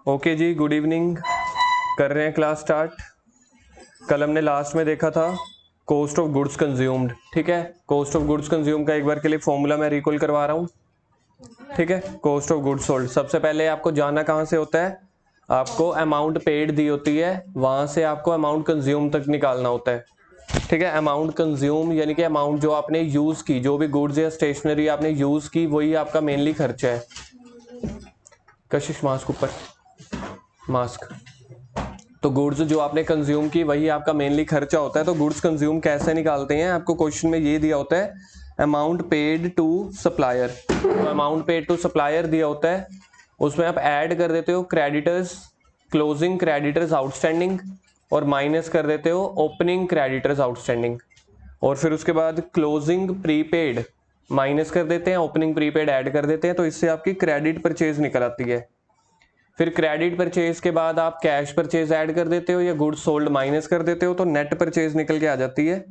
Okay जी, good evening. कर रहे हैं क्लास स्टार्ट। कल हमने लास्ट में देखा था कॉस्ट ऑफ गुड्स कंज्यूम्ड। ठीक है, कॉस्ट ऑफ गुड्स कंज्यूम का एक बार के लिए फॉर्मूला मैं रिकॉल करवा रहा हूँ। ठीक है, कॉस्ट ऑफ गुड्स सोल्ड। सबसे पहले आपको जाना कहाँ से होता है, आपको अमाउंट पेड दी होती है, वहां से आपको अमाउंट कंज्यूम तक निकालना होता है। ठीक है, अमाउंट कंज्यूम यानी कि अमाउंट जो आपने यूज की, जो भी गुड्स या स्टेशनरी आपने यूज की, वही आपका मेनली खर्चा है। कशिश मास्क ऊपर, मास्क। तो गुड्स जो आपने कंज्यूम की वही आपका मेनली खर्चा होता है। तो गुड्स कंज्यूम कैसे निकालते हैं, आपको क्वेश्चन में ये दिया होता है अमाउंट पेड टू सप्लायर। तो अमाउंट पेड टू सप्लायर दिया होता है, उसमें आप ऐड कर देते हो क्रेडिटर्स, क्लोजिंग क्रेडिटर्स आउटस्टैंडिंग, और माइनस कर देते हो ओपनिंग क्रेडिटर्स आउटस्टैंडिंग, और फिर उसके बाद क्लोजिंग प्रीपेड माइनस कर देते हैं, ओपनिंग प्रीपेड ऐड कर देते हैं। तो इससे आपकी क्रेडिट परचेज निकल आती है। फिर क्रेडिट परचेज के बाद आप कैश परचेज ऐड कर देते हो या गुड्स सोल्ड माइनस कर देते हो, तो नेट परचेज निकल के आ जाती है।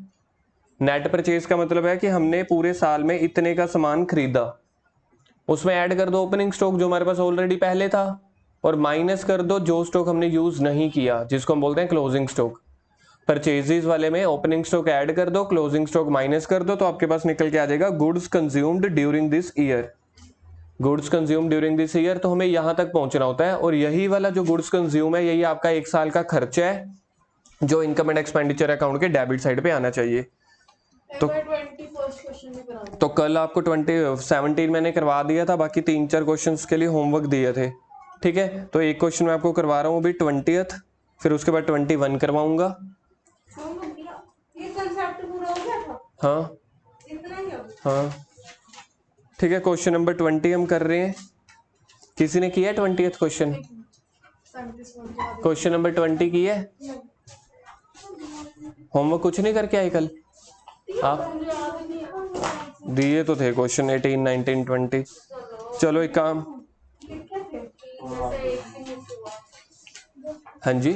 नेट परचेज का मतलब है कि हमने पूरे साल में इतने का सामान खरीदा, उसमें ऐड कर दो ओपनिंग स्टॉक जो हमारे पास ऑलरेडी पहले था, और माइनस कर दो जो स्टॉक हमने यूज नहीं किया, जिसको हम बोलते हैं क्लोजिंग स्टॉक। परचेजेस वाले में ओपनिंग स्टॉक ऐड कर दो, क्लोजिंग स्टॉक माइनस कर दो, तो आपके पास निकल के आ जाएगा goods consumed during this year. Goods consume during this year, तो हमें यहां तक पहुंचना होता है, और यही वाला जो गुड्स कंज्यूम है यही आपका एक साल का खर्चा है, जो इनकम एंड एक्सपेंडिचर अकाउंट के डेबिट साइड पे आना चाहिए। तो कल आपको 17 मैंने करवा दिया था, बाकी 3-4 क्वेश्चंस के लिए होमवर्क दिए थे। ठीक है, तो एक क्वेश्चन मैं आपको करवा रहा हूँ अभी 20th, फिर उसके बाद 21 करवाऊंगा। हाँ हाँ, ठीक है। क्वेश्चन नंबर 20 हम कर रहे हैं। किसी ने किया 20th क्वेश्चन? क्वेश्चन नंबर 20 की है? होमवर्क कुछ नहीं करके आए कल आप? दिए तो थे क्वेश्चन 18, 19, 20। चलो एक काम, हाँ जी,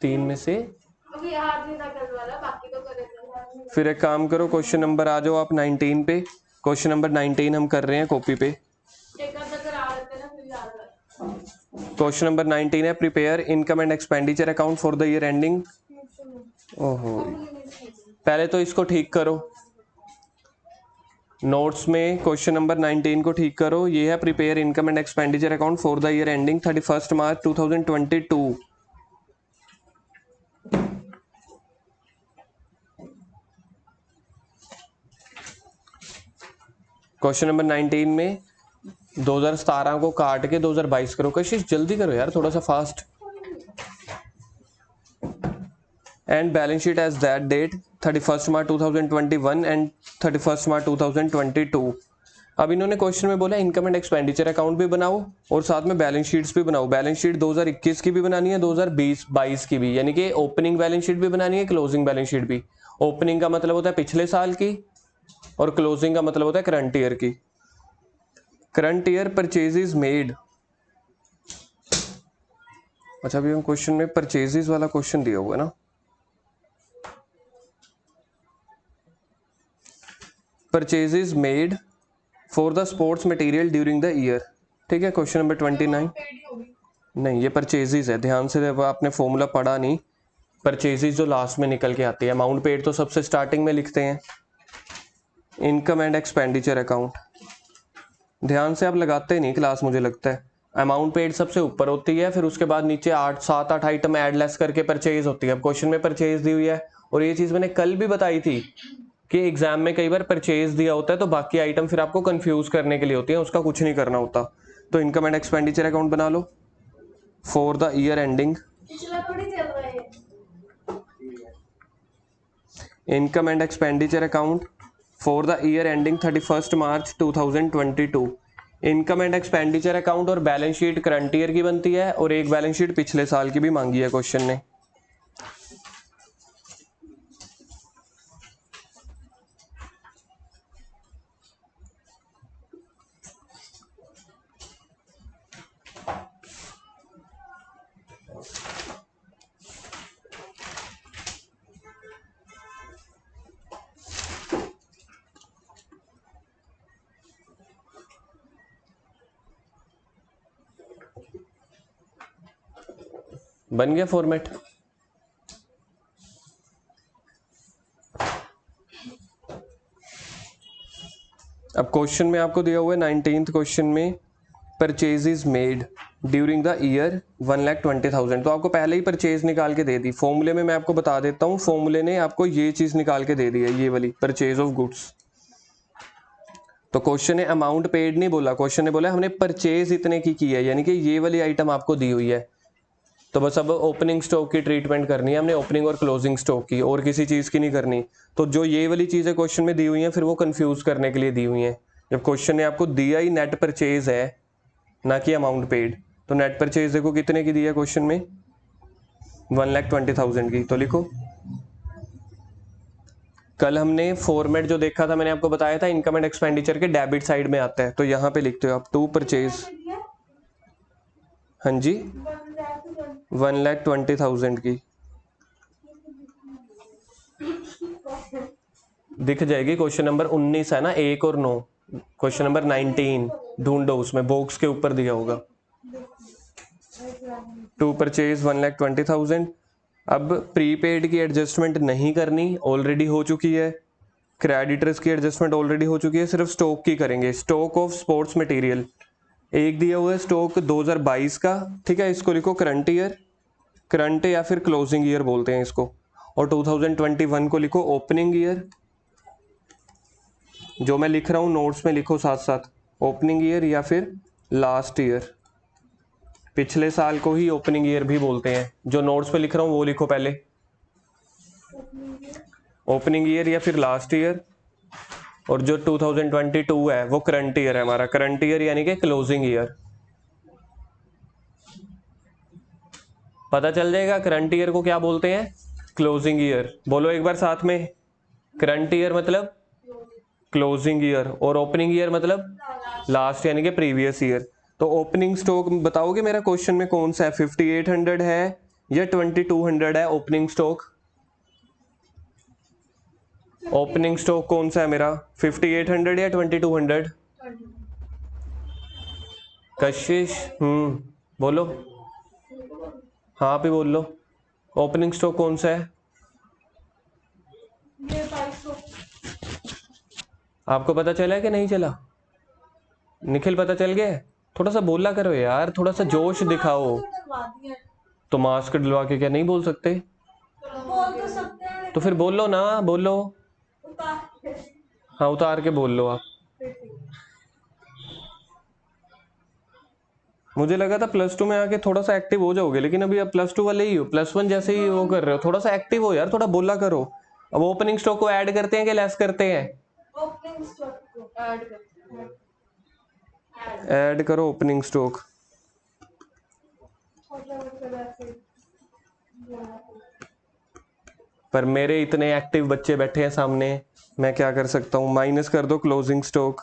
3 में से फिर एक काम करो, क्वेश्चन नंबर आ जाओ आप 19 पे। क्वेश्चन नंबर 19 हम कर रहे हैं कॉपी पे। क्वेश्चन नंबर 19 है prepare income and expenditure account for the year ending. ओहो, पहले तो इसको ठीक करो, नोट्स में क्वेश्चन नंबर 19 को ठीक करो। ये है prepare income and expenditure account for the year ending 31 March 2022। Question number 19 में 2017 को काट के 2022 करो। कशिश जल्दी करो यार, थोड़ा सा fast. And balance sheet as that date 31 March 2021 and 31 March 2022। अब इन्होंने क्वेश्चन में बोला इनकम एंड एक्सपेंडिचर अकाउंट भी बनाओ और साथ में बैलेंस शीट्स भी बनाओ। बैलेंस शीट 2021 की भी बनानी है, 2020-22 की भी, यानी कि ओपनिंग बैलेंस शीट भी बनानी है, क्लोजिंग बैलेंस शीट भी। ओपनिंग का मतलब होता है पिछले साल की, और क्लोजिंग का मतलब होता है करंट ईयर की। Current year purchases made. अच्छा, अभी हम क्वेश्चन में परचेजेस वाला क्वेश्चन दिया हुआ है ना। Purchases made for the sports material during the year. ठीक है, क्वेश्चन नंबर 29। नहीं, ये परचेजेस है, ध्यान से आपने फॉर्मूला पढ़ा नहीं। परचेजेस जो लास्ट में निकल के आती है, अमाउंट पेड तो सबसे स्टार्टिंग में लिखते हैं। इनकम एंड एक्सपेंडिचर अकाउंट ध्यान से आप लगाते नहीं क्लास, मुझे लगता है। अमाउंट पेड सबसे ऊपर होती है, फिर उसके बाद नीचे 7-8 आइटम ऐड लेस करके परचेज होती है। अब क्वेश्चन में परचेज दी हुई है, और ये चीज मैंने कल भी बताई थी कि एग्जाम में कई बार परचेज दिया होता है तो बाकी आइटम फिर आपको कंफ्यूज करने के लिए होती है, उसका कुछ नहीं करना होता। तो इनकम एंड एक्सपेंडिचर अकाउंट बना लो for the year ending. Income and expenditure account for the year ending 31 March 2022। Income and expenditure account और बैलेंस शीट करंट ईयर की बनती है, और एक बैलेंस शीट पिछले साल की भी मांगी है क्वेश्चन ने। बन गया फॉर्मेट। अब क्वेश्चन में आपको दिया हुआ है 19th क्वेश्चन में purchase is made during the year 1,20,000। तो आपको पहले ही परचेज निकाल के दे दी। फॉर्मूले में मैं आपको बता देता हूँ, फॉर्मूले ने आपको ये चीज निकाल के दे दी है, ये वाली परचेज ऑफ गुड्स। तो क्वेश्चन ने अमाउंट पेड नहीं बोला, क्वेश्चन ने बोला हमने परचेज इतने की है, यानी कि ये वाली आइटम आपको दी हुई है। तो बस अब ओपनिंग स्टॉक की ट्रीटमेंट करनी है हमने, ओपनिंग और क्लोजिंग स्टॉक की, और किसी चीज़ की नहीं करनी। तो जो ये वाली चीज़ें क्वेश्चन में दी हुई हैं, फिर वो कंफ्यूज करने के लिए दी हुई हैं। जब क्वेश्चन ने आपको दिया ही नेट परचेज है, ना कि अमाउंट पेड, तो नेट परचेज देखो कितने की दी है क्वेश्चन में, 1,20,000 की। तो लिखो, कल हमने फॉर्मेट जो देखा था, मैंने आपको बताया था इनकम एंड एक्सपेंडिचर के डेबिट साइड में आता है। तो यहाँ पे लिखते हो आप टू परचेज, हाँ जी, 1,20,000 की दिख जाएगी। क्वेश्चन नंबर 19 है ना, 1 और 9, क्वेश्चन नंबर 19 ढूंढो, उसमें बॉक्स के ऊपर दिया होगा टू परचेज 1,20,000। अब प्रीपेड की एडजस्टमेंट नहीं करनी, ऑलरेडी हो चुकी है। क्रेडिटर्स की एडजस्टमेंट ऑलरेडी हो चुकी है, सिर्फ स्टॉक की करेंगे। स्टॉक ऑफ स्पोर्ट्स मटेरियल एक दिया हुआ है स्टॉक 2022 का, ठीक है, इसको लिखो करंट ईयर, करंट या फिर क्लोजिंग ईयर बोलते हैं इसको। और 2021 को लिखो ओपनिंग ईयर। जो मैं लिख रहा हूँ नोट्स में लिखो साथ साथ, ओपनिंग ईयर या फिर लास्ट ईयर। पिछले साल को ही ओपनिंग ईयर भी बोलते हैं। जो नोट्स पे लिख रहा हूँ वो लिखो पहले, ओपनिंग ईयर या फिर लास्ट ईयर। और जो 2022 है वो करंट ईयर है हमारा, करंट ईयर यानी कि क्लोजिंग ईयर। पता चल जाएगा करंट ईयर को क्या बोलते हैं, क्लोजिंग ईयर। बोलो एक बार साथ में, करंट ईयर मतलब क्लोजिंग ईयर, और ओपनिंग ईयर मतलब लास्ट यानी कि प्रीवियस ईयर। तो ओपनिंग स्टॉक बताओगे मेरा क्वेश्चन में कौन सा है, 5800 है या 2200 है ओपनिंग स्टॉक? ओपनिंग स्टॉक कौन सा है मेरा, 5800 या 2200? कशिश बोलो, हाँ आप ही बोल लो, ओपनिंग स्टॉक कौन सा है? आपको पता चला है कि नहीं चला? निखिल पता चल गया? थोड़ा सा बोला करो यार, थोड़ा सा जोश दिखाओ। तो मास्क डलवा के क्या नहीं बोल सकते? बोल तो सकते हैं, तो फिर बोलो ना, बोलो। हाँ उतार के बोल लो आप। मुझे लगा था +2 में आके थोड़ा सा एक्टिव हो जाओगे, लेकिन अभी आप +2 वाले ही हो, +1 जैसे ही वो कर रहे हो। थोड़ा सा एक्टिव हो यार, थोड़ा बोला करो। अब ओपनिंग स्टॉक को ऐड करते हैं कि लेस करते हैं? ओपनिंग स्टॉक को ऐड करते हैं। ऐड करो ओपनिंग स्टॉक। पर मेरे इतने एक्टिव बच्चे बैठे हैं सामने, मैं क्या कर सकता हूँ। माइनस कर दो क्लोजिंग स्टॉक,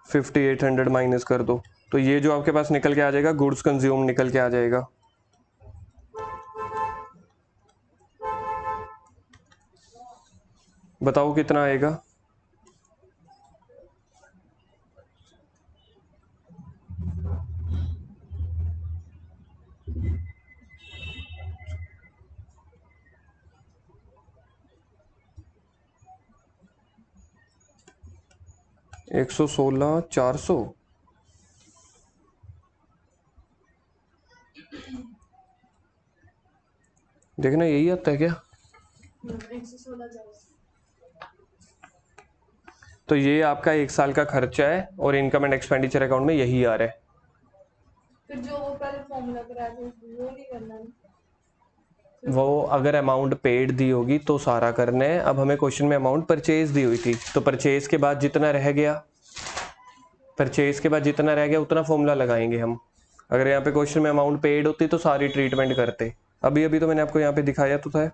5800 माइनस कर दो, तो ये जो आपके पास निकल के आ जाएगा गुड्स कंज्यूम निकल के आ जाएगा। बताओ कितना आएगा? $116,400। देखना यही आता है क्या? 116,000। तो ये आपका 1 साल का खर्चा है, और इनकम एंड एक्सपेंडिचर अकाउंट में यही आ रहा है। फिर जो वो पहले फॉर्मूला कराया था वो नहीं करना है। वो अगर अमाउंट पेड दी होगी तो सारा करना है। अब हमें क्वेश्चन में अमाउंट परचेज दी हुई थी, तो परचेज के बाद जितना रह गया, परचेज के बाद जितना रह गया उतना फॉर्मूला लगाएंगे हम। अगर यहाँ पे क्वेश्चन में अमाउंट पेड होती तो सारी ट्रीटमेंट करते। अभी अभी तो मैंने आपको यहाँ पे दिखाया तो था।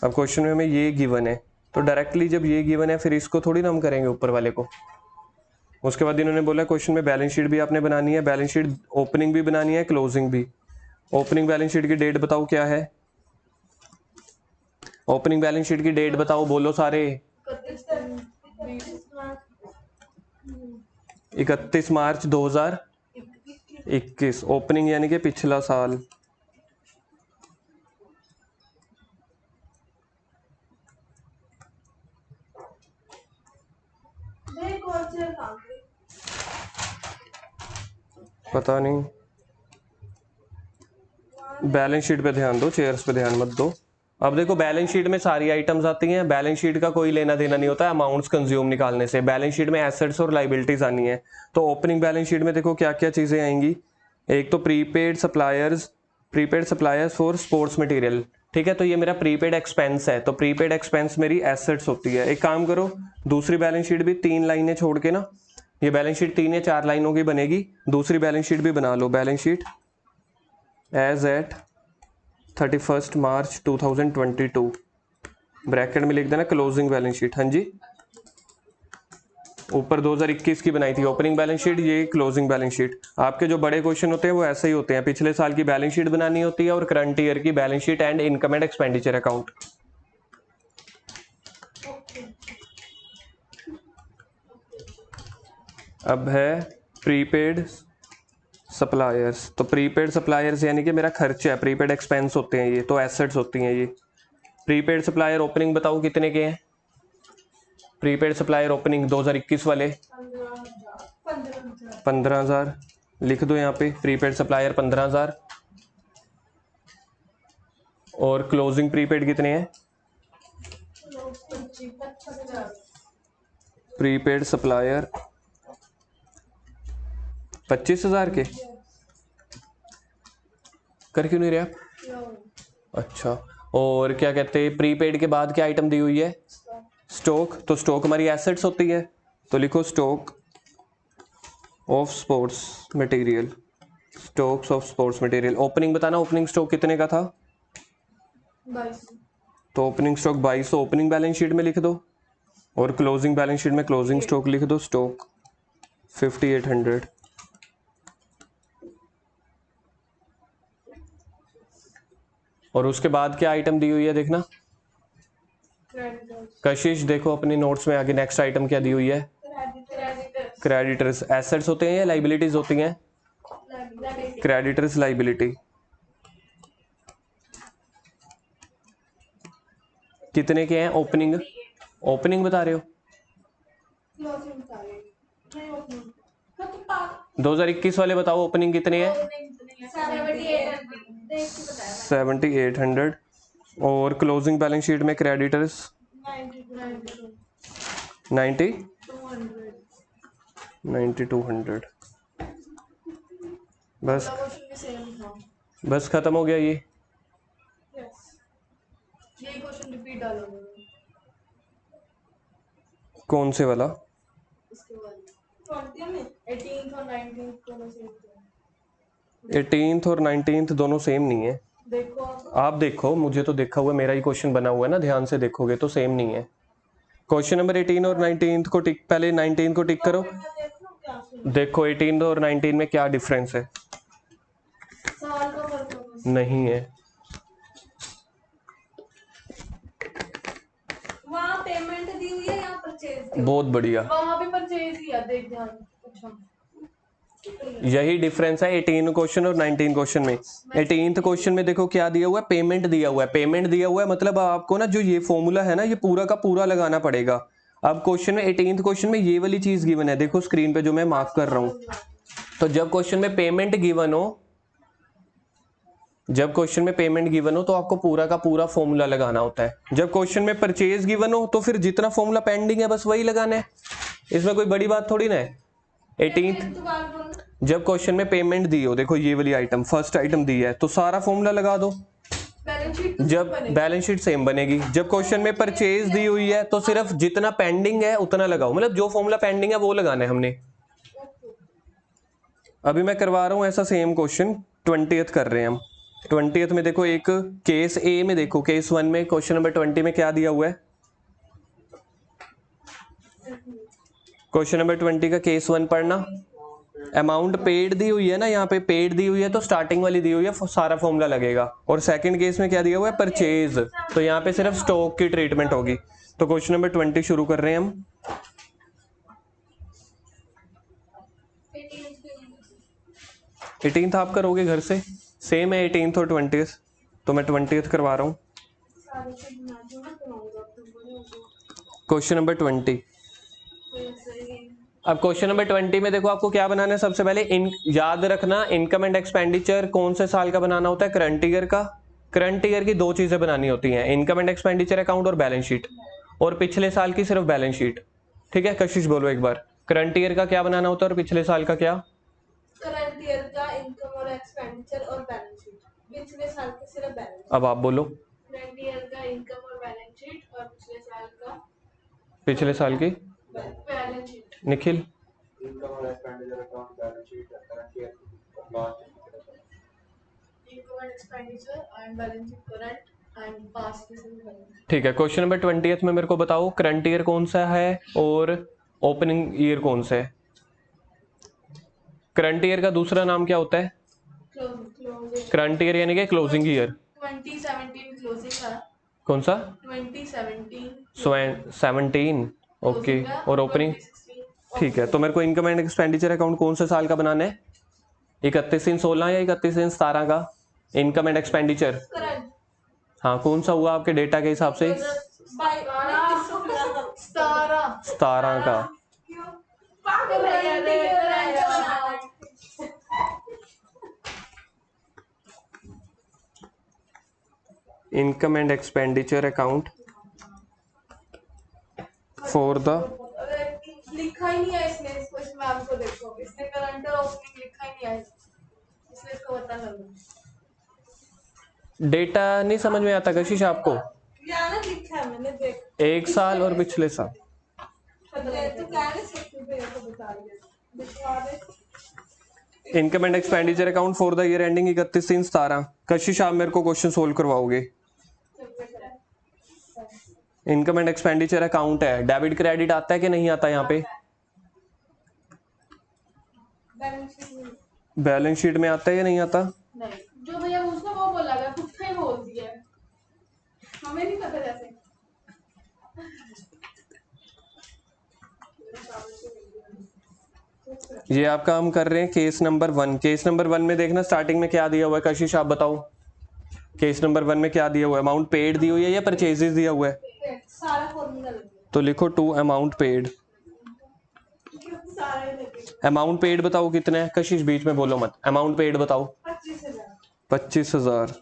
अब क्वेश्चन में हमें ये गिवन है, तो डायरेक्टली जब ये गिवन है फिर इसको थोड़ी ना हम करेंगे ऊपर वाले को। उसके बाद इन्होंने बोला क्वेश्चन में बैलेंस शीट भी आपने बनानी है, बैलेंस शीट ओपनिंग भी बनानी है, क्लोजिंग भी। ओपनिंग बैलेंस शीट की डेट बताओ क्या है, ओपनिंग बैलेंस शीट की डेट बताओ, बोलो सारे। 31 मार्च 2021। 21 ओपनिंग यानी कि पिछला साल। देख और चेयर कहाँ गई? पता नहीं, बैलेंस शीट पे ध्यान दो, चेयर्स पे ध्यान मत दो। अब देखो बैलेंस शीट में सारी आइटम्स आती हैं, बैलेंस शीट का कोई लेना देना नहीं होता अमाउंट्स कंज्यूम निकालने से। बैलेंस शीट में एसेट्स और लाइबिलिटीज आनी है। तो ओपनिंग बैलेंस शीट में देखो क्या क्या चीजें आएंगी। एक तो prepaid suppliers for sports material, ठीक है। तो ये मेरा प्रीपेड एक्सपेंस है, तो प्रीपेड एक्सपेंस मेरी एसेट्स होती है। एक काम करो, दूसरी बैलेंस शीट भी 3 लाइनें छोड़ के ना, ये बैलेंस शीट 3 या 4 लाइनों की बनेगी, दूसरी बैलेंस शीट भी बना लो। Balance sheet as at 31 March 2022, bracket में लिख देना क्लोजिंग बैलेंस शीट। हाँ जी, ऊपर 2021 की बनाई थी ओपनिंग बैलेंस शीट, ये क्लोजिंग बैलेंस शीट। आपके जो बड़े क्वेश्चन होते हैं वो ऐसे ही होते हैं, पिछले साल की बैलेंस शीट बनानी होती है और करंट ईयर की balance sheet and income and expenditure account. अब है प्रीपेड सप्लायर्स। तो प्रीपेड सप्लायर्स यानी कि मेरा खर्चा है, प्रीपेड एक्सपेंस होते हैं ये, तो एसेट्स होती हैं ये। प्रीपेड सप्लायर ओपनिंग बताओ कितने के हैं। प्रीपेड सप्लायर ओपनिंग 2021 वाले 15,000 लिख दो यहाँ पे, प्रीपेड सप्लायर 15,000। और क्लोजिंग प्रीपेड कितने हैं। प्रीपेड सप्लायर 25,000 के। कर क्यों नहीं रहे आप? अच्छा, और क्या कहते हैं प्रीपेड के बाद क्या आइटम दी हुई है, स्टॉक। तो स्टॉक हमारी एसेट्स होती है, तो लिखो stock of sports material, stocks of sports material. Opening बताना, ओपनिंग स्टॉक कितने का था। 22। तो opening stock 2200 opening balance sheet में लिख दो, और क्लोजिंग बैलेंस शीट में क्लोजिंग स्टॉक लिख दो, स्टॉक 5800। और उसके बाद क्या आइटम दी हुई है देखना कशिश, देखो अपने नोट्स में आगे नेक्स्ट आइटम क्या दी हुई है, क्रेडिटर्स। एसेट्स होते हैं या लाइबिलिटीज होती हैं, क्रेडिटर्स लाइबिलिटी। कितने के हैं ओपनिंग, ओपनिंग बता रहे हो। 2021 वाले बताओ ओपनिंग कितने हैं, 7800। और क्लोजिंग बैलेंस शीट में क्रेडिटर्स 9200। बस खत्म हो गया ये। यही क्वेश्चन रिपीट डालोगे कौन से वाला, इसके बाद 20 में 18th और 19th दोनों सेम थे। 18th और 19th दोनों सेम नहीं है। देखो आप देखो, मुझे तो देखा हुआ है, मेरा ही क्वेश्चन बना हुआ है ना, ध्यान से देखोगे तो सेम नहीं है। क्वेश्चन नंबर 18 और 19 को टिक, पहले 19 को टिक करो, देखो 18 और 19 में क्या डिफरेंस है। साल का फर्क होगा। नहीं है, वहाँ पेमेंट दी हुई है, यहाँ परचेज। बहुत बढ़िया, वहाँ भी परचेज ही है, देख ध्यान। अच्छा यही डिफरेंस है 18 क्वेश्चन और 19 क्वेश्चन में। 18th क्वेश्चन में देखो क्या दिया हुआ है, पेमेंट दिया हुआ है। पेमेंट दिया हुआ है मतलब आपको ना जो ये फॉर्मूला है ना, ये पूरा का पूरा लगाना पड़ेगा। अब क्वेश्चन में 18th क्वेश्चन में ये वाली चीज गिवन है, देखो स्क्रीन पे जो मैं मार्क कर रहा हूँ। तो जब क्वेश्चन में पेमेंट गिवन हो, जब क्वेश्चन में पेमेंट गिवन हो तो आपको पूरा का पूरा फॉर्मूला लगाना होता है। जब क्वेश्चन में परचेज गिवन हो तो फिर जितना फॉर्मूला पेंडिंग है बस वही लगाना है, इसमें कोई बड़ी बात थोड़ी ना है। 18th जब क्वेश्चन में पेमेंट दी हो, देखो ये वाली आइटम फर्स्ट आइटम दी है, तो सारा फॉर्मूला लगा दो। जब बैलेंस शीट सेम बनेगी। जब क्वेश्चन में परचेज दी हुई है तो सिर्फ जितना पेंडिंग है उतना लगाओ, मतलब जो फॉर्मूला पेंडिंग है वो लगाना है हमने। अभी मैं करवा रहा हूं ऐसा सेम क्वेश्चन, 20th कर रहे हैं हम। 20th में देखो एक केस ए में, देखो केस 1 में क्वेश्चन नंबर 20 में क्या दिया हुआ है। क्वेश्चन नंबर 20 का केस 1 पढ़ना। अमाउंट पेड दी हुई है ना, यहाँ पे पेड दी हुई है तो स्टार्टिंग वाली दी हुई है, सारा फॉर्मूला लगेगा। और सेकंड केस में क्या दिया हुआ है, परचेज, तो यहाँ पे सिर्फ स्टॉक की ट्रीटमेंट होगी। तो क्वेश्चन नंबर 20 शुरू कर रहे हैं हम। 18th आप करोगे घर से? सेम है 18th और 20th, तो मैं 20th करवा रहा हूँ। सारे से बना दो ना, कराऊंगा तुमको नहीं होगा क्वेश्चन नंबर 20। तो सही। अब क्वेश्चन नंबर 20 में देखो आपको क्या बनाना है। सबसे पहले याद रखना इनकम एंड एक्सपेंडिचर कौन से साल का बनाना होता है? करंट ईयर का। करंट ईयर की दो चीजें बनानी होती हैं, इनकम एंड एक्सपेंडिचर अकाउंट और बैलेंस शीट, और पिछले साल की सिर्फ बैलेंस शीट। ठीक है, कशिश बोलो एक बार, करंट ईयर का क्या बनाना होता है और पिछले साल का क्या? करंट ईयर का इनकम और एक्सपेंडिचर और बैलेंस शीट, पिछले साल के सिर्फ बैलेंस। अब आप बोलो। करंट ईयर का इनकम और बैलेंस शीट और पिछले साल का पिछले साल की बैलेंस शीट। निखिल? इनकम और expenditure account, balance sheet, current year last. Income and expenditure and balance sheet current and past के सिर्फ बैलेंस। ठीक है, क्वेश्चन नंबर 20 में मेरे को बताओ करंट ईयर कौन सा है और ओपनिंग ईयर कौन सा है? करंट ईयर का दूसरा नाम क्या होता है? क्लोजिंग। करंट ईयर यानी कि क्लोजिंग ईयर। 2017 क्लोजिंग का। कौन सा? 2017 17। ओके, और ओपनिंग? ठीक है, तो मेरे को इनकम एंड एक्सपेंडिचर अकाउंट कौन से साल का बनाना है? 31/16 या 31/17 का इनकम एंड एक्सपेंडिचर? करंट। हाँ, कौन सा हुआ आपके डेटा के हिसाब से? 17 का। Income and expenditure account for the लिखा ही नहीं है इसने, इसको इस मैम को देखो, इसने करंट और ओपनिंग लिखा ही नहीं है, इसलिए इसको पता लगा। डेटा नहीं समझ में आता कशिश आपको? यहाँ ना लिखा है मैंने, देख। एक साल और पिछले साल। तो क्या है, सकती पे तो बता दे, दिखवा दे। Income and expenditure account for the year ending 31/17। Kashish आप मेरे को क्वेश्चन सोल्व करवाओगे। इनकम एंड एक्सपेंडिचर अकाउंट है, डेबिट क्रेडिट आता है कि नहीं आता यहाँ पे? बैलेंस शीट में आता है या नहीं आता? नहीं, जो भैया उसने वो बोला है, खुद का ही बोल दिया है, हमें नहीं पता जैसे। ये आपका हम कर रहे हैं केस नंबर 1। केस नंबर 1 में देखना स्टार्टिंग में क्या दिया हुआ है। कशिश आप बताओ, केस नंबर 1 में क्या दिया हुआ है? अमाउंट पेड दी हुई है या परचेजेस दिया हुआ है? सारा फॉर्मूला लगे, तो लिखो टू अमाउंट पेड। सारे लगे। अमाउंट पेड बताओ कितना है? कशिश बीच में बोलो मत, अमाउंट पेड बताओ। 25,000। 25,000।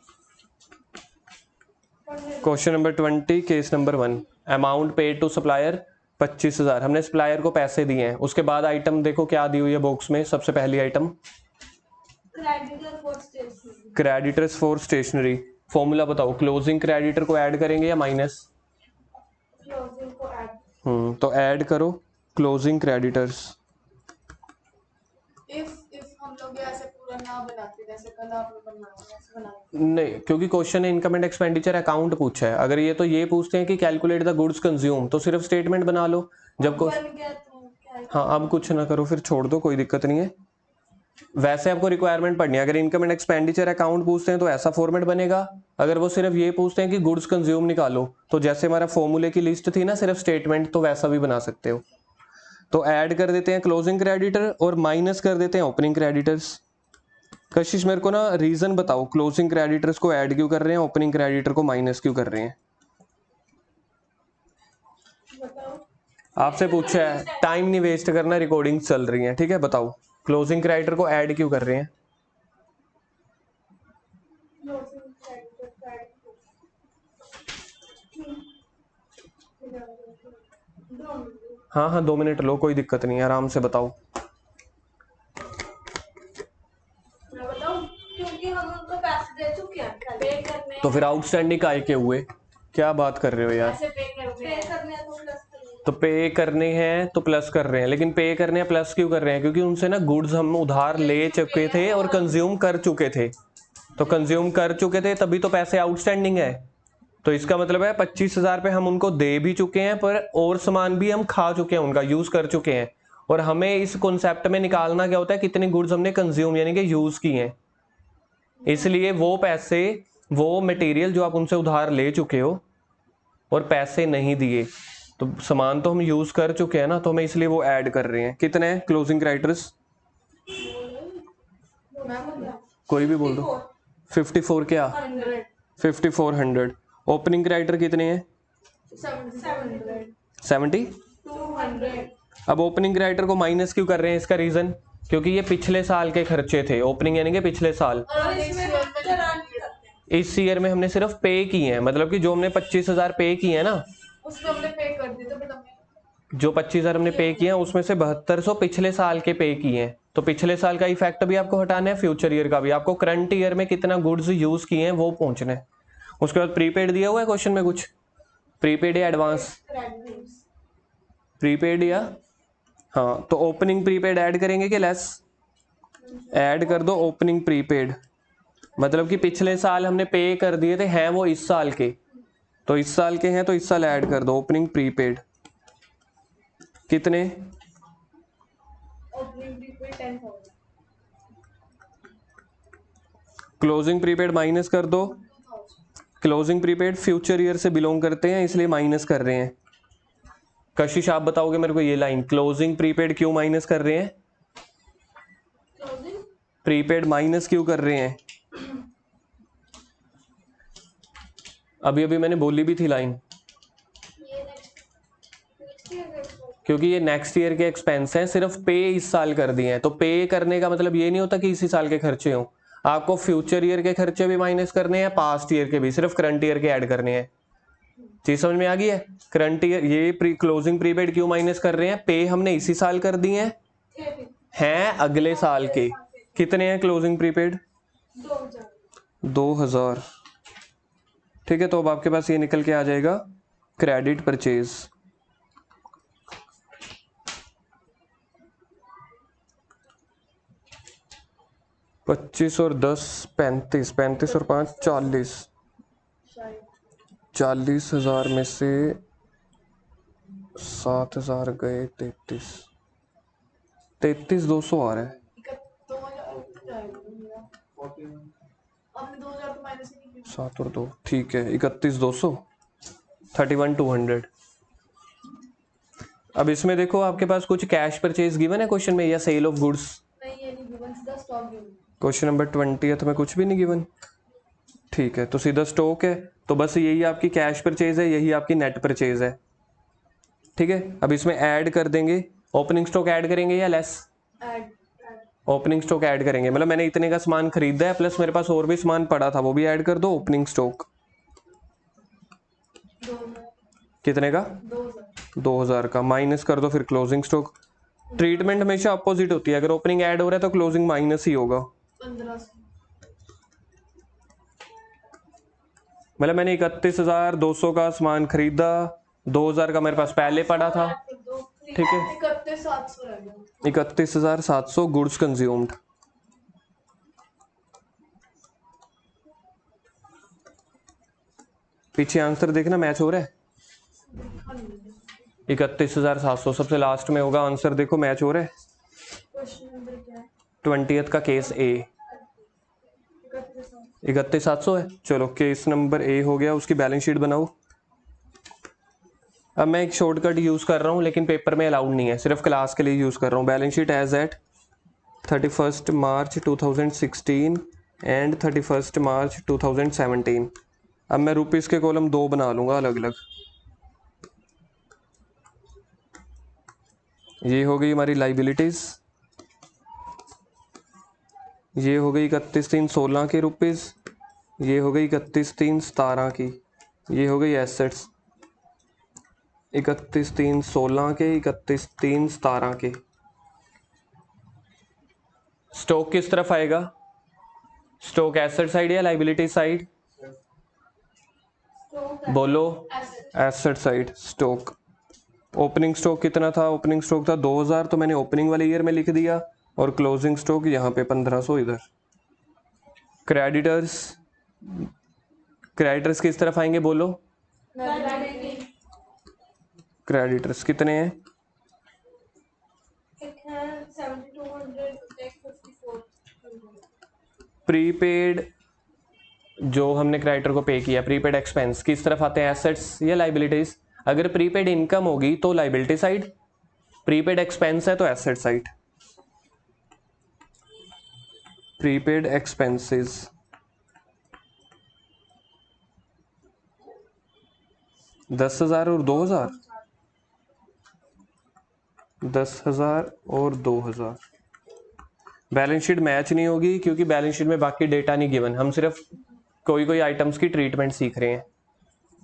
Question number 20 case number 1, amount paid to supplier 25,000। हमने सप्लायर को पैसे दिए हैं। उसके बाद आइटम देखो क्या दी हुई है बॉक्स में। सबसे पहली item creditors for stationery. Formula बताओ, क्लोजिंग क्रेडिटर को ऐड करेंगे या माइनस? क्लोजिंग को ऐड। तो ऐड करो क्लोजिंग क्रेडिटर्स। इफ हम लोग ऐसे पूरा ना बनाते जैसे कल आपने बनाया ऐसे बनाते। नहीं, क्योंकि क्वेश्चन ने इनकम एंड एक्सपेंडिचर अकाउंट पूछा है। अगर ये तो ये पूछते हैं कि कैलकुलेट द गुड्स कंज्यूम, तो सिर्फ स्टेटमेंट बना लो। जब को बन गया तो क्या है? हाँ, अब कुछ ना करो, फिर छोड़ दो, कोई दिक्कत नहीं है। वैसे आपको रिक्वायरमेंट पढ़नी है। अगर इनकम एंड एक्सपेंडिचर अकाउंट पूछते हैं तो ऐसा फॉर्मेट बनेगा। अगर वो सिर्फ ये पूछते हैं कि गुड्स कंज्यूम निकालो, तो जैसे हमारा फॉर्मूले की लिस्ट थी ना सिर्फ स्टेटमेंट, तो वैसा भी बना सकते हो। तो ऐड कर देते हैं क्लोजिंग क्रेडिटर और माइनस कर देते हैं ओपनिंग क्रेडिटर्स। कशिश मेरे को ना रीजन बताओ, क्लोजिंग क्रेडिटर्स को ऐड क्यों कर रहे हैं, ओपनिंग क्रेडिटर को माइनस क्यों कर रहे हैं? बताओ। आपसे पूछा है, टाइम नहीं वेस्ट करना, रिकॉर्डिंग चल रही है। ठीक है, बताओ क्लोजिंग क्रेडिटर को ऐड क्यों कर रहे हैं? Closing creditor add. हाँ हाँ, 2 मिनट लो, कोई दिक्कत नहीं है, आराम से बताओ। मैं बताऊं, क्योंकि हम उनको पैसे दे चुके हैं, पे करने तो फिर आउटस्टैंडिंग काय के हुए? क्या बात कर रहे हो यार? पैसे पे करने हैं तो प्लस करने। तो पे करने हैं तो प्लस कर रहे हैं, लेकिन पे करने हैं प्लस क्यों कर रहे हैं? क्योंकि उनसे ना गुड्स हम उधार ले चुके थे और कंज्यूम कर चुके थे। तो कंज्यूम कर चुके थे तभी तो पैसे आउटस्टैंडिंग है। तो इसका मतलब है 25,000 पे हम उनको दे भी चुके हैं, पर और सामान भी हम खा चुके हैं, उनका यूज कर चुके हैं। और हमें इस कॉन्सेप्ट में निकालना क्या होता है, कितनी गुड्स हमने कंज्यूम यानी कि यूज की हैं। इसलिए वो पैसे, वो मटेरियल जो आप उनसे उधार ले चुके हो और पैसे नहीं दिए, तो सामान तो हम यूज कर चुके हैं ना, तो हमें इसलिए वो ऐड कर रहे हैं। कितने क्लोजिंग क्रेडिटर्स? मैम बोल रहा कोई भी बोल दो। 54 क्या? 100 5400। ओपनिंग क्रेडिटर कितने हैं? 700 70। 200 अब ओपनिंग क्रेडिटर को माइनस क्यों कर रहे हैं? इसका रीजन क्योंकि ये पिछले साल के खर्चे थे। ओपनिंग यानी कि पिछले साल। और इसमें करंट करते हैं इस ईयर में हमने सिर्फ पे किए हैं, मतलब कि जो हमने 25,000 पे किए हैं ना, उसमें हमने पे कर दिए तो बट हमने जो 25,000 हमने पे किए हैं उसमें से 7200 पिछले साल के पे किए हैं। तो पिछले साल का इफेक्ट भी आपको हटाना है, फ्यूचर ईयर का भी। आपको करंट ईयर में कितना गुड्स यूज किए हैं वो पहुंचना है। उसके बाद प्रीपेड दिया हुआ है क्वेश्चन में कुछ? प्रीपेड या एडवांस? क्रेडिट प्रीपेड या, हाँ, तो ओपनिंग प्रीपेड ऐड करेंगे कि लेस? ऐड कर दो ओपनिंग प्रीपेड। मतलब कि पिछले साल हमने पे कर दिए थे, हैं वो इस साल के, तो इस साल के हैं तो इस साल ऐड कर दो ओपनिंग प्रीपेड। कितने? Opening prepaid 10,000 closing prepaid minus कर दो। 2000 क्लोजिंग प्रीपेड फ्यूचर ईयर से बिलोंग करते हैं इसलिए माइनस कर रहे हैं। कशिश आप बताओगे मेरे को ये लाइन, क्लोजिंग प्रीपेड क्यों माइनस कर रहे हैं? क्लोजिंग प्रीपेड माइनस क्यों कर रहे हैं? अभी अभी मैंने बोली भी थी लाइन, ये नेक्स्ट ईयर क्योंकि ये नेक्स्ट ईयर के एक्सपेंस हैं, सिर्फ पे इस साल कर दिए हैं। तो पे करने का मतलब ये नहीं होता कि इसी साल के खर्चे हों। आपको फ्यूचर ईयर के खर्चे भी माइनस करने हैं, पास्ट ईयर के भी, सिर्फ करंट ईयर के ऐड करने हैं। चीज समझ में आ गई है? करंट ईयर ये क्लोजिंग प्रीपेड क्यों माइनस कर रहे हैं? पे हमने इसी साल कर दिए हैं अगले साल के। कितने हैं क्लोजिंग प्रीपेड? 2000 2000। ठीक है, तो अब आपके पास ये निकल के आ जाएगा क्रेडिट परचेज। पच्चीस और 10 35, 35 और 5 40। शायद 40,000 में से 7,000 गए 33,200 आ रहा है। 2000 जाएगा। 41 हमने 2000 तो माइनस ही नहीं किया 7 और 2 ठीक है, 31,200, 31,200। अब इसमें देखो आपके पास कुछ कैश परचेज गिवन है क्वेश्चन में, या सेल ऑफ गुड्स? नहीं ये नहीं गिवन सीधा स्टॉक गिवन क्वेश्चन नंबर 20 में कुछ भी नहीं गिवन। ठीक है, तो सीधा स्टॉक है, तो बस यही आपकी कैश परचेज है, यही आपकी नेट परचेज है। ठीक है, अब इसमें ऐड कर देंगे। ओपनिंग स्टॉक ऐड करेंगे या less? Add opening stock add करेंगे, मतलब मैंने इतने का सामान खरीदा है प्लस मेरे पास और भी सामान पड़ा था, वो भी ऐड कर दो ओपनिंग स्टॉक। 2000 कितने का? 2000 का माइनस कर दो फिर क्लोजिंग स्टॉक। ट्रीटमेंट हमेशा अपोजिट होती है, अगर ओपनिंग ऐड हो रहा है तो क्लोजिंग माइनस ही होगा। 1500 मतलब मैंने 31,200 का सामान खरीदा, 2000 का मेरे पास पहले पड़ा था। ठीक है, 31,700 रह गया 31,700 गुड्स कंज्यूम्ड। पीछे आंसर देखना मैच हो रहा है। 31,700 सबसे लास्ट में होगा आंसर, देखो मैच हो रहा है। क्वेश्चन नंबर क्या है 20th का केस ए 31,700 है। चलो केस नंबर ए हो गया, उसकी बैलेंस शीट बनाओ। अब मैं एक शॉर्टकट यूज कर रहा हूँ लेकिन पेपर में अलाउड नहीं है, सिर्फ क्लास के लिए यूज कर रहा हूँ। Balance sheet as at 31 March 2016 and 31 March 2017। अब मैं रुपीस के कॉलम 2 बना लूंगा अलग अलग। ये हो गई हमारी लाइबिलिटीज, ये हो गई 31/3/16 की रुपीज, ये हो गई 31/3/17 की, ये हो गई एसेट्स 31/3/16 के, 31/3/17 के। स्टॉक किस तरफ आएगा? स्टॉक एसेट साइड या लाइबिलिटी साइड? बोलो। Asset side stock. Opening stock कितना था? ओपनिंग स्टॉक था 2000, तो मैंने ओपनिंग वाले ईयर में लिख दिया, और क्लोजिंग स्टॉक यहाँ पे 1500 इधर। क्रेडिटर्स, क्रेडिटर्स किस तरफ आएंगे बोलो? क्रेडिटर्स कितने हैं? एक है 7200 एक 54 प्रीपेड जो हमने क्रेडिटर को पे किया, प्रीपेड एक्सपेंस किस तरफ आते हैं? एसेट्स या लाइबिलिटीज? अगर प्रीपेड इनकम होगी तो लाइबिलिटी साइड, प्रीपेड एक्सपेंस है तो एसेट साइड। प्रीपेड एक्सपेंसेस 10,000 और 2,000, 10,000 और 2,000। बैलेंस शीट मैच नहीं होगी क्योंकि बैलेंस शीट में बाकी डेटा नहीं गिवन, हम सिर्फ कोई कोई आइटम्स की ट्रीटमेंट सीख रहे हैं।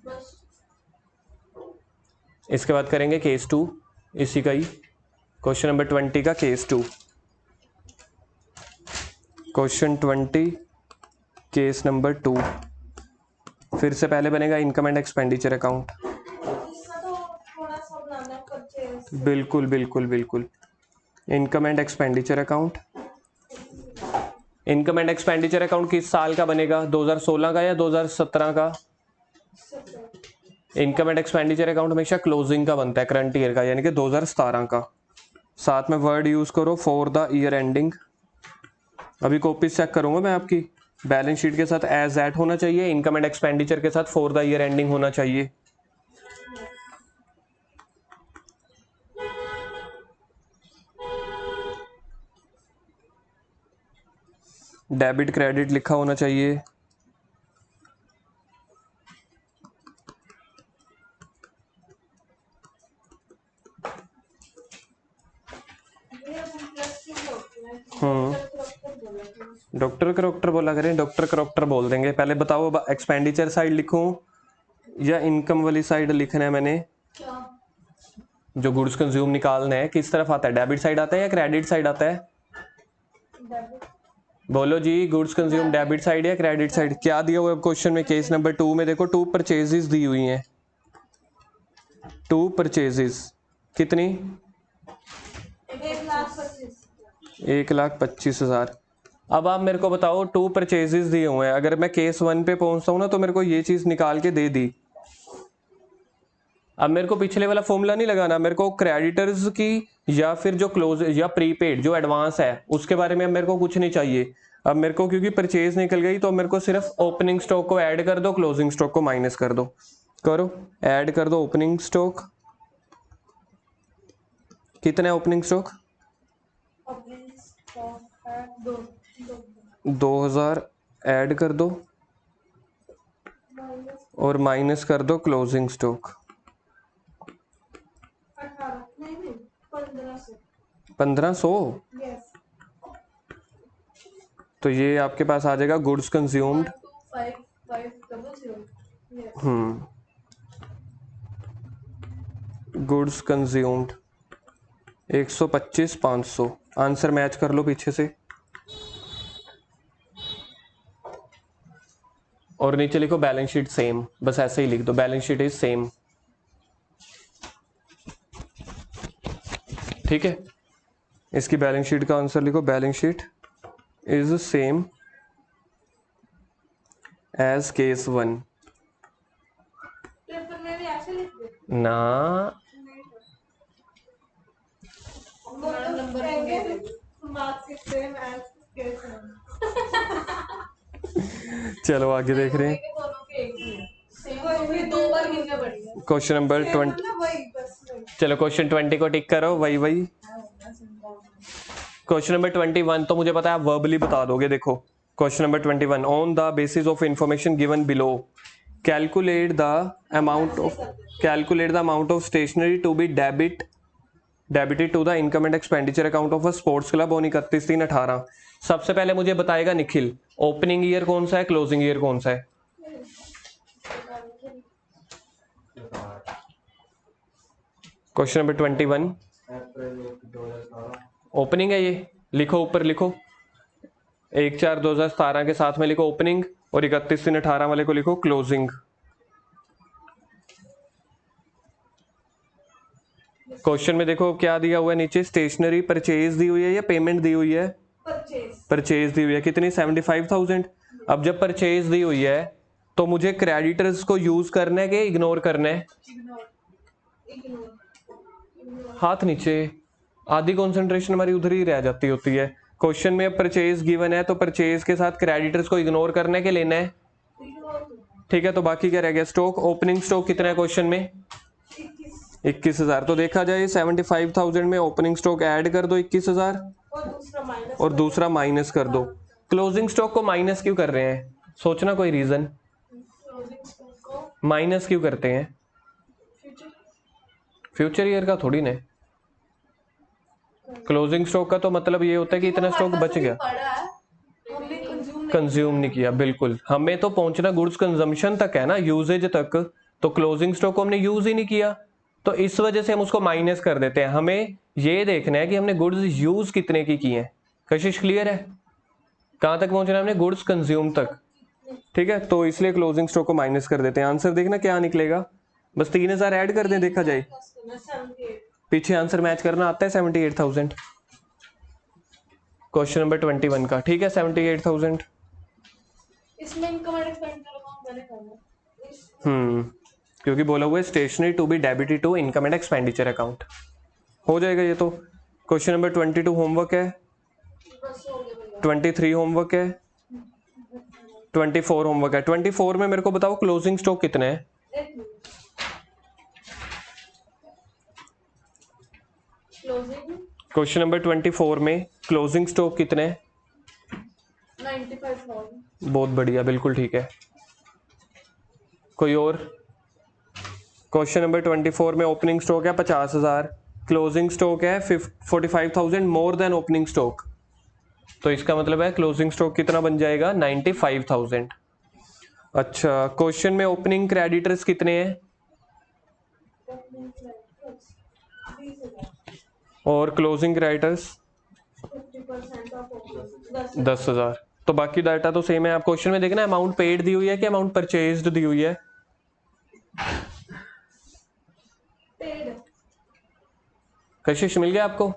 बस इसके बाद करेंगे केस 2, इसी का ही क्वेश्चन नंबर 20 का केस 2। Question 20 case number 2। फिर से पहले बनेगा इनकम एंड एक्सपेंडिचर अकाउंट। इसका तो थोड़ा सा बनाना है परचेज। बिल्कुल बिल्कुल बिल्कुल। Income and expenditure account. Income and expenditure account किस साल का बनेगा, 2016 का या 2017 का? इनकम एंड एक्सपेंडिचर अकाउंट हमेशा क्लोजिंग का बनता है, करंट ईयर का, यानी कि 2017 का। साथ में वर्ड यूज करो फॉर द ईयर एंडिंग। अभी कॉपीज चेक करूंगा मैं आपकी। बैलेंस शीट के साथ एज एट होना चाहिए, इनकम एंड एक्सपेंडिचर के साथ फॉर द ईयर एंडिंग होना चाहिए। डेबिट क्रेडिट लिखा होना चाहिए। डॉक्टर करोक्टर बोला करें, डॉक्टर करोक्टर बोल देंगे। पहले बताओ अब एक्सपेंडिचर साइड लिखूं या इनकम वाली साइड लिखना है मैंने? क्या? जो गुड्स कंज्यूम निकालना है किस तरफ आता है, डेबिट साइड आता है या क्रेडिट साइड आता है? डेबिट। बोलो जी, गुड्स कंज्यूम डेबिट साइड या क्रेडिट साइड? क्या दिया हुआ है क्वेश्चन में? केस नंबर 2 में देखो 2 परचेजेस दी हुई हैं। 2 परचेजेस कितनी? 1,25,000। अब आप मेरे को बताओ 2 परचेजेस दिए हुए हैं, अगर मैं केस 1 पे पहुंचता हूं ना तो मेरे को ये चीज निकाल के दे दी। अब मेरे को पिछले वाला फॉर्मूला नहीं लगाना, मेरे को क्रेडिटर्स की या फिर जो क्लोज या प्रीपेड जो एडवांस है उसके बारे में अब मेरे को कुछ नहीं चाहिए। अब मेरे को क्योंकि परचेज निकल गई तो मेरे को सिर्फ ओपनिंग स्टॉक को ऐड कर दो, क्लोजिंग स्टॉक को माइनस कर दो। करो, ऐड कर दो ओपनिंग स्टॉक। कितना है ओपनिंग स्टॉक? 2,000 ऐड कर दो और माइनस कर दो क्लोजिंग स्टॉक 1,500। तो ये आपके पास आ जाएगा goods consumed. 125,500। Goods consumed 125,500। Answer match कर लो पीछे से और नीचे लिखो बैलेंस शीट सेम। बस ऐसे ही लिख दो, बैलेंस शीट इज सेम। ठीक है, इसकी बैलेंस शीट का आंसर लिखो, balance sheet is same as case 1 paper में भी ऐसे लिख दो ना। Number marks same as case 1। चलो आगे देख रहे हैं। दोनों के एक ही है। सेम दो बार गिनना पड़ेगा। Question number 20। चलो क्वेश्चन 20 को टिक करो, वही वही। क्वेश्चन नंबर 21 तो मुझे पता है आप वर्बली बता दोगे। देखो question number 21, on the basis of information given below calculate the amount of stationery to be debited to the income and expenditure account of a sports club on 31/3/18। सबसे पहले मुझे बताएगा निखिल, ओपनिंग ईयर कौन सा है, क्लोजिंग ईयर कौन सा है? क्वेश्चन नंबर 21 अप्रैल 2017। ओपनिंग है, ये लिखो ऊपर लिखो 1/4/2017 के साथ में लिखो ओपनिंग और 31/3/18 वाले को लिखो क्लोजिंग। क्वेश्चन में देखो क्या दिया हुआ है नीचे, स्टेशनरी परचेज दी हुई है या पेमेंट दी हुई है? परचेज दी हुई है। कितनी? 75,000। अब जब परचेज दी हुई है तो मुझे क्रेडिटर्स को यूज करना है कि इग्नोर करना है? हाथ नीचे, आधी कंसंट्रेशन हमारी उधर ही रह जाती होती है। क्वेश्चन में परचेज गिवन है तो परचेज के साथ क्रेडिटर्स को इग्नोर करना है कि लेना है? ठीक है, तो बाकी क्या रह गया? स्टॉक। ओपनिंग स्टॉक कितना है क्वेश्चन में? 21,000। तो देखा जाए 75,000 में ओपनिंग स्टॉक ऐड कर दो 21,000 और दूसरा माइनस कर दो। क्लोजिंग स्टॉक को माइनस क्यों कर रहे हैं? सोचना कोई रीजन। क्लोजिंग स्टॉक को माइनस क्यों करते हैं? फ्यूचर फ्यूचर ईयर का थोड़ी ना। क्लोजिंग स्टॉक का तो मतलब ये होता है कि इतना स्टॉक बच गया, पड़ा है, हमने कंज्यूम कंज्यूम नहीं किया। बिल्कुल, हमें तो पहुंचना गुड्स कंजम्पशन तक है ना, यूजेज तक। तो क्लोजिंग स्टॉक को हमने यूज ही नहीं किया, तो इस वजह से हम उसको माइनस कर देते हैं। हमें ये देखना है कि हमने गुड्स यूज कितने की है। कशिश क्लियर है? कहां तक पहुंचना है हमने? गुड्स कंज्यूम तक। ठीक है, तो इसलिए क्लोजिंग स्टॉक को माइनस कर देते हैं। आंसर देखना क्या निकलेगा, बस 3000 ऐड कर दें, देखा जाए। पीछे आंसर मैच करना आता है 78,000 क्वेश्चन नंबर 21 का। ठीक है, 78,000। इसमें इनकम एंड एक्सपेंडिचर अकाउंट मैंने करना क्योंकि बोला हुआ है stationery to be debited to income and expenditure account. हो जाएगा ये तो। क्वेश्चन नंबर 22 होमवर्क है, बस हो गया भैया 23 होमवर्क है, 24 होमवर्क है। 24 में मेरे को बताओ क्लोजिंग स्टॉक कितने हैं? एक मिनट क्लोजिंग क्वेश्चन नंबर 24 में क्लोजिंग स्टॉक कितने हैं? 95,000 बहुत बढ़िया, बिल्कुल ठीक है। कोई और? क्वेश्चन नंबर 24 में ओपनिंग स्टॉक है 50,000, क्लोजिंग स्टॉक है 45,000 मोर देन ओपनिंग स्टॉक। तो इसका मतलब है क्लोजिंग स्टॉक कितना बन जाएगा? 95,000। अच्छा, क्वेश्चन में ओपनिंग क्रेडिटर्स कितने हैं और क्लोजिंग क्रेडिटर्स? 50% ऑफ 10,000। तो बाकी डाटा तो सेम है। आप क्वेश्चन में देखना अमाउंट पेड दी हुई है कि अमाउंट परचेज्ड दी हुई है। पेड कशिश मिल गया आपको?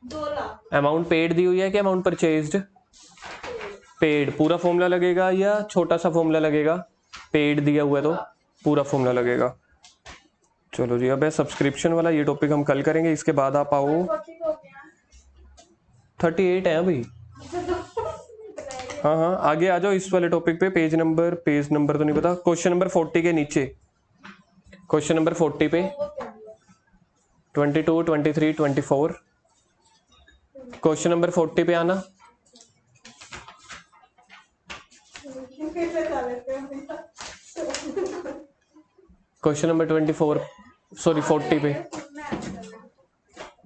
2 लाख अमाउंट पेड दी हुई है कि अमाउंट परचेज्ड? पेड पूरा फॉर्मूला लगेगा या छोटा सा फॉर्मूला लगेगा? पेड दिया हुआ है तो पूरा फॉर्मूला लगेगा। चलो जी, अब है सब्सक्रिप्शन वाला, ये टॉपिक हम कल करेंगे। इसके बाद आप आओ। 40 हो गया 38 है अभी। हाँ हाँ, आगे आ जाओ इस वाले टॉपिक पे। पेज नंबर तो नहीं पता। क्वेश्चन नंबर 40 के नीचे, क्वेश्चन नंबर 40 पे 22, 23, 24। क्वेश्चन नंबर 40 पे आना। क्वेश्चन नंबर 24 सॉरी 40 पे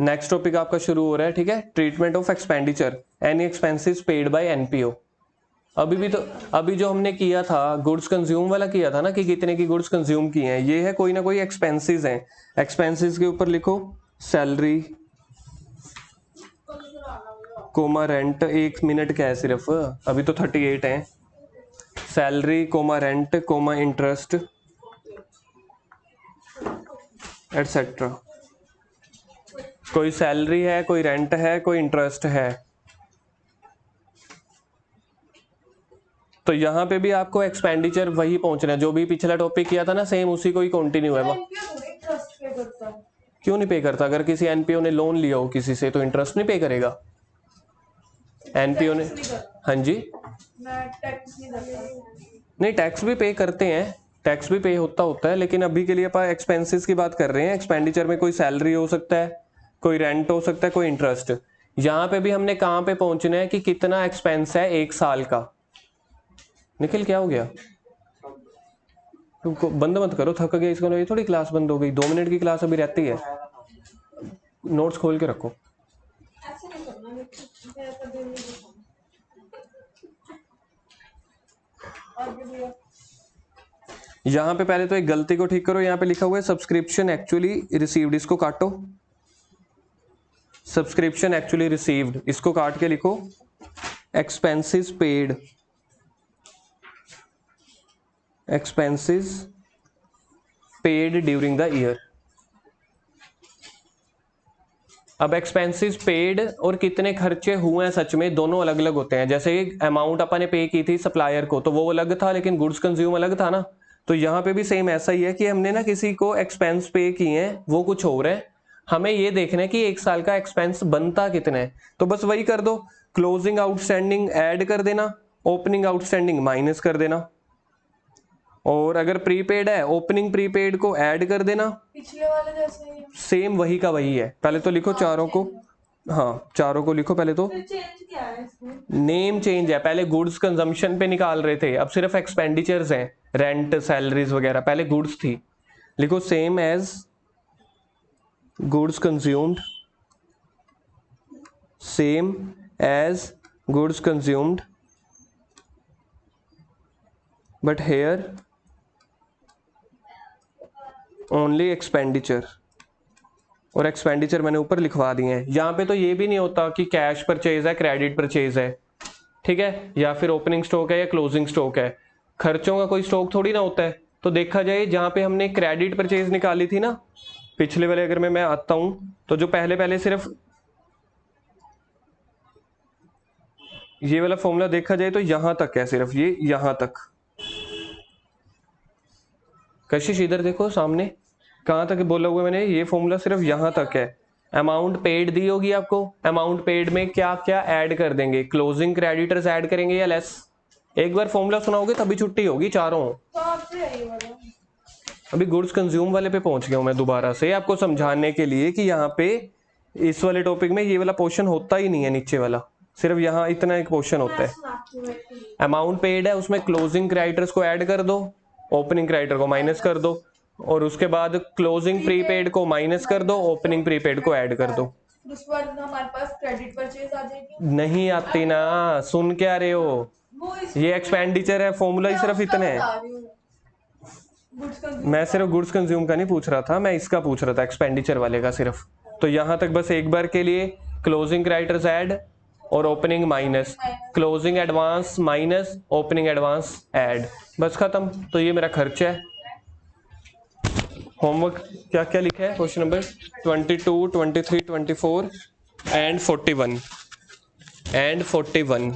नेक्स्ट टॉपिक आपका शुरू हो रहा है। ठीक है, treatment of expenditure, any expenses paid by NPO. अभी जो हमने किया था गुड्स कंज्यूम वाला किया था ना, कि कितने की गुड्स कंज्यूम की हैं, ये है कोई ना कोई एक्सपेंसेस हैं। एक्सपेंसेस के ऊपर लिखो सैलरी कोमा रेंट। 1 मिनट क्या है सिर्फ, अभी तो 38 है। Salary comma rent comma interest etcetera. कोई सैलरी है, कोई रेंट है, कोई इंटरेस्ट है। तो यहाँ पे भी आपको एक्सपेंडिचर वही पहुंचना है, जो भी पिछला टॉपिक किया था ना, सेम उसी को ही कंटिन्यू है। ट्रस्ट पे करता है क्यों नहीं पे करता? अगर किसी एनपीओ ने लोन लिया हो किसी से तो इंटरेस्ट नहीं पे करेगा एनपीओ ने? हाँ जी, मैं टैक्स नहीं करता नहीं टैक्स भी पे करते हैं, टैक्स भी पे होता है, लेकिन अभी के लिए अपन एक्सपेंसेस की बात कर रहे हैं। एक्सपेंडिचर में कोई सैलरी हो सकता है, कोई रेंट हो सकता है, कोई इंटरेस्ट। यहाँ पे भी हमने कहाँ पे पहुंचना है कि कितना एक्सपेंस है 1 साल का। निखिल क्या हो गया? तुमको बंद मत करो, थक गया इसको। ये थोड़ी क्लास बंद हो गई, 2 मिनट की क्लास अभी रहती है। नोट्स खोल के रखो। ऐसे नहीं करना मैं ऐसा दिन नहीं दिखाऊंगा आगे भैया यहाँ पे पहले तो एक गलती को ठीक करो। यहाँ पे लिखा हुआ है सब्सक्रिप्शन एक्चुअली रिसीव्ड, इसको काटो। सब्सक्रिप्शन एक्चुअली रिसीव्ड, इसको काट के लिखो expenses paid. Expenses paid during the year. अब एक्सपेंसेस पेड और कितने खर्चे हुए हैं सच में, दोनों अलग अलग होते हैं। जैसे अमाउंट अपन ने पे की थी सप्लायर को तो वो अलग था, लेकिन गुड्स कंज्यूम अलग था ना। तो यहाँ पे भी सेम ऐसा ही है कि हमने ना किसी को एक्सपेंस पे किए हैं, वो कुछ और है। हमें ये देखना है कि 1 साल का एक्सपेंस बनता कितना है। तो बस वही कर दो, क्लोजिंग आउटस्टैंडिंग ऐड कर देना, ओपनिंग आउटस्टैंडिंग माइनस कर देना। और अगर प्रीपेड है, ओपनिंग प्रीपेड को ऐड कर देना। पिछले वाले जैसे ही सेम वही का वही है। पहले तो लिखो चारों को, हाँ चारों को लिखो पहले तो। फिर चेंज क्या है इसमें? नेम चेंज है, पहले गुड्स कंजम्पशन पे निकाल रहे थे, अब सिर्फ एक्सपेंडिचर्स हैं, रेंट सैलरीज वगैरह, पहले गुड्स थी। लिखो same as goods consumed, same as goods consumed, but here only expenditure, और एक्सपेंडिचर मैंने ऊपर लिखवा दिए हैं। यहाँ पे तो ये भी नहीं होता कि कैश परचेज है क्रेडिट परचेज है, ठीक है, या फिर ओपनिंग स्टॉक है या क्लोजिंग स्टॉक है, खर्चों का कोई स्टॉक थोड़ी ना होता है। तो देखा जाए जहाँ पे हमने क्रेडिट परचेज निकाली थी ना, पिछले वाले अगर मैं आता हूं तो जो पहले पहले सिर्फ ये वाला फॉर्मूला देखा जाए तो यहां तक है, सिर्फ ये यहां तक। कशिश इधर देखो सामने, कहां तक बोला हुआ मैंने, ये फॉर्मूला सिर्फ यहां तक है। अमाउंट पेड दी होगी आपको, अमाउंट पेड में क्या क्या ऐड कर देंगे, क्लोजिंग क्रेडिटर्स ऐड करेंगे या लेस। एक बार फॉर्मूला सुनाओगे तभी छुट्टी होगी चारों। तो आपसे है ये वाला। अभी गुड्स कंज्यूम वाले पे पहुंच गया हूं मैं दोबारा से आपको समझाने के लिए कि यहाँ पे इस वाले टॉपिक में ये वाला पोर्शन होता ही नहीं है, नीचे वाला सिर्फ यहाँ इतना एक पोर्शन होता है। सुनाती हूँ एक मिनट। अमाउंट पेड है, उसमें क्लोजिंग क्रेडिटर्स को ऐड कर दो, ओपनिंग क्रेडिटर को माइनस कर दो, और उसके बाद क्लोजिंग प्रीपेड को माइनस कर दो, ओपनिंग प्रीपेड को ऐड कर दो। उसके बाद हमारे पास क्रेडिट परचेज आ जाएगी। नहीं आती ना, सुन क्या रहे हो, वो इस ये एक्सपेंडिचर है, फॉर्मूला ही सिर्फ इतने हैं। गुड्स कंज्यूम मैं सिर्फ गुड्स कंज्यूम का नहीं पूछ रहा था, मैं इसका पूछ रहा था एक्सपेंडिचर वाले का सिर्फ। तो यहां तक बस एक बार के लिए क्लोजिंग क्रेडिटर्स ऐड और opening minus, closing advance minus opening advance add, बस खत्म। तो ये मेरा खर्चा है। होमवर्क क्या क्या लिखा है, क्वेश्चन नंबर 22, 23, 24 एंड 41 एंड 41।